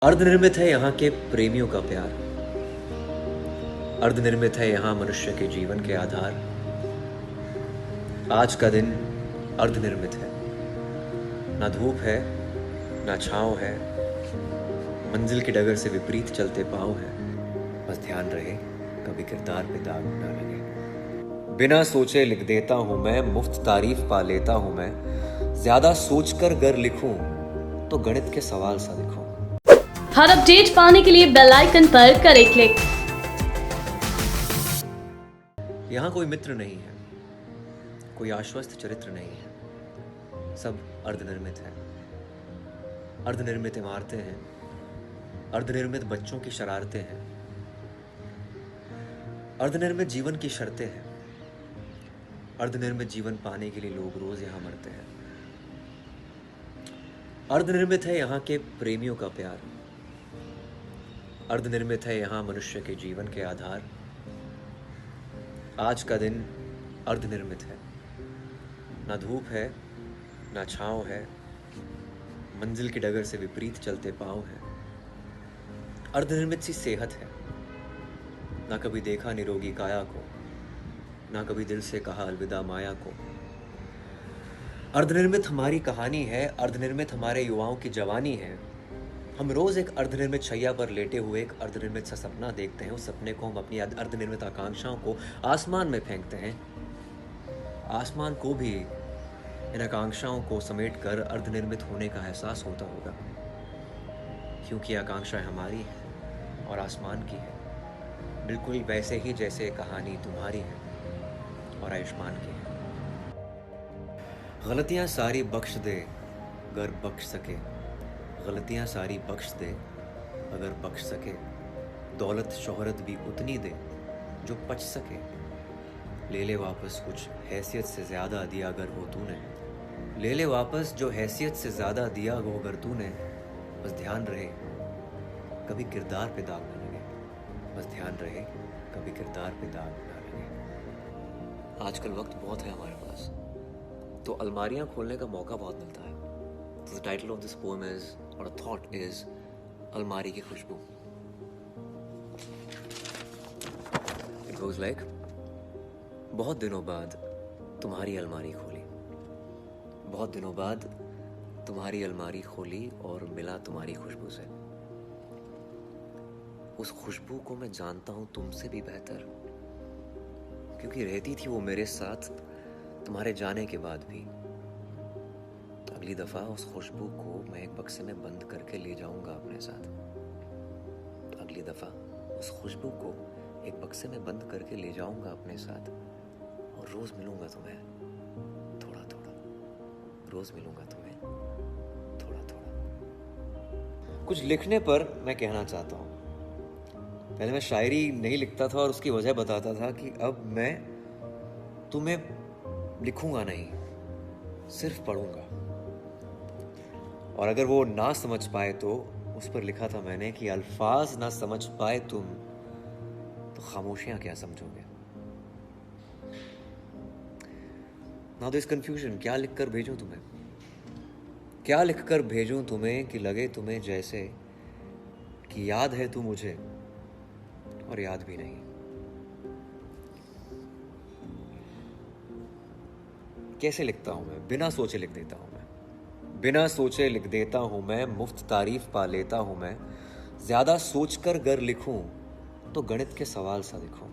अर्धनिर्मित है यहाँ के प्रेमियों का प्यार, अर्धनिर्मित है यहाँ मनुष्य के जीवन के आधार। आज का दिन अर्धनिर्मित है, ना धूप है ना छांव है, मंजिल की डगर से विपरीत चलते पांव है। बस ध्यान रहे कभी किरदार पे दाग ना लगे। बिना सोचे लिख देता हूं मैं, मुफ्त तारीफ पा लेता हूं मैं। ज्यादा सोचकर गर लिखूं तो गणित के सवाल सा लिखूं। हर अपडेट पाने के लिए बेल आइकन पर करें क्लिक। यहाँ कोई मित्र नहीं है, कोई आश्वस्त चरित्र नहीं है, सब अर्धनिर्मित है। अर्धनिर्मित इमारतें हैं, अर्धनिर्मित बच्चों की शरारतें हैं, अर्धनिर्मित जीवन की शर्तें हैं। अर्धनिर्मित जीवन पाने के लिए लोग रोज यहाँ मरते हैं। अर्धनिर्मित है यहाँ के प्रेमियों का प्यार, अर्धनिर्मित है यहाँ मनुष्य के जीवन के आधार। आज का दिन अर्धनिर्मित है, ना धूप है ना छांव है, मंजिल की डगर से विपरीत चलते पांव है। अर्धनिर्मित सी सेहत है, ना कभी देखा निरोगी काया को, ना कभी दिल से कहा अलविदा माया को। अर्धनिर्मित हमारी कहानी है, अर्धनिर्मित हमारे युवाओं की जवानी है। हम रोज एक अर्धनिर्मित शैया पर लेटे हुए एक अर्धनिर्मित सा सपना देखते हैं। उस सपने को हम अपनी अर्धनिर्मित आकांक्षाओं को आसमान में फेंकते हैं। आसमान को भी इन आकांक्षाओं को समेटकर अर्धनिर्मित होने का एहसास होता होगा, क्योंकि आकांक्षाएं हमारी हैं और आसमान की है, बिल्कुल वैसे ही जैसे कहानी तुम्हारी है और आयुष्मान की है। गलतियां सारी बख्श दे अगर बख्श सके, गलतियां सारी बख्श दे अगर बख्श सके। दौलत शोहरत भी उतनी दे जो पच सके। ले ले वापस कुछ हैसियत से ज़्यादा दिया अगर हो तूने, ले ले वापस जो हैसियत से ज़्यादा दिया हो अगर तूने। बस ध्यान रहे कभी किरदार पे दाग ना लगे, बस ध्यान रहे कभी किरदार पे दाग ना लगे। आजकल वक्त बहुत है हमारे पास, तो अलमारियां खोलने का मौका बहुत मिलता है। So the title of this poem is, or a thought is, अलमारी की खुशबू। It goes like, बहुत दिनों बाद तुम्हारी अलमारी खोली, बहुत दिनों बाद तुम्हारी अलमारी खोली और मिला तुम्हारी खुशबू से। उस खुशबू को मैं जानता हूं तुमसे भी बेहतर, क्योंकि रहती थी वो मेरे साथ तुम्हारे जाने के बाद भी। अगली दफा उस खुशबू को मैं एक बक्से में बंद करके ले जाऊंगा अपने साथ। अगली दफा उस खुशबू को एक बक्से में बंद करके ले जाऊंगा अपने साथ, और रोज मिलूंगा तुम्हें थोड़ा थोड़ा, रोज मिलूंगा तुम्हें थोड़ा थोड़ा। कुछ लिखने पर मैं कहना चाहता हूं, पहले मैं शायरी नहीं लिखता था और उसकी वजह बताता था कि अब मैं तुम्हें लिखूंगा नहीं, सिर्फ पढ़ूंगा। और अगर वो ना समझ पाए तो उस पर लिखा था मैंने कि अल्फाज ना समझ पाए तुम तो खामोशियां क्या समझोगे। नाउ दिस कंफ्यूजन, क्या लिखकर भेजूं तुम्हें, क्या लिखकर भेजूं तुम्हें कि लगे तुम्हें जैसे कि याद है तू मुझे और याद भी नहीं। कैसे लिखता हूं मैं, बिना सोचे लिख देता हूं मैं, बिना सोचे लिख देता हूं मैं। मुफ्त तारीफ पा लेता हूं मैं। ज्यादा सोचकर गर लिखूं तो गणित के सवाल सा लिखूं।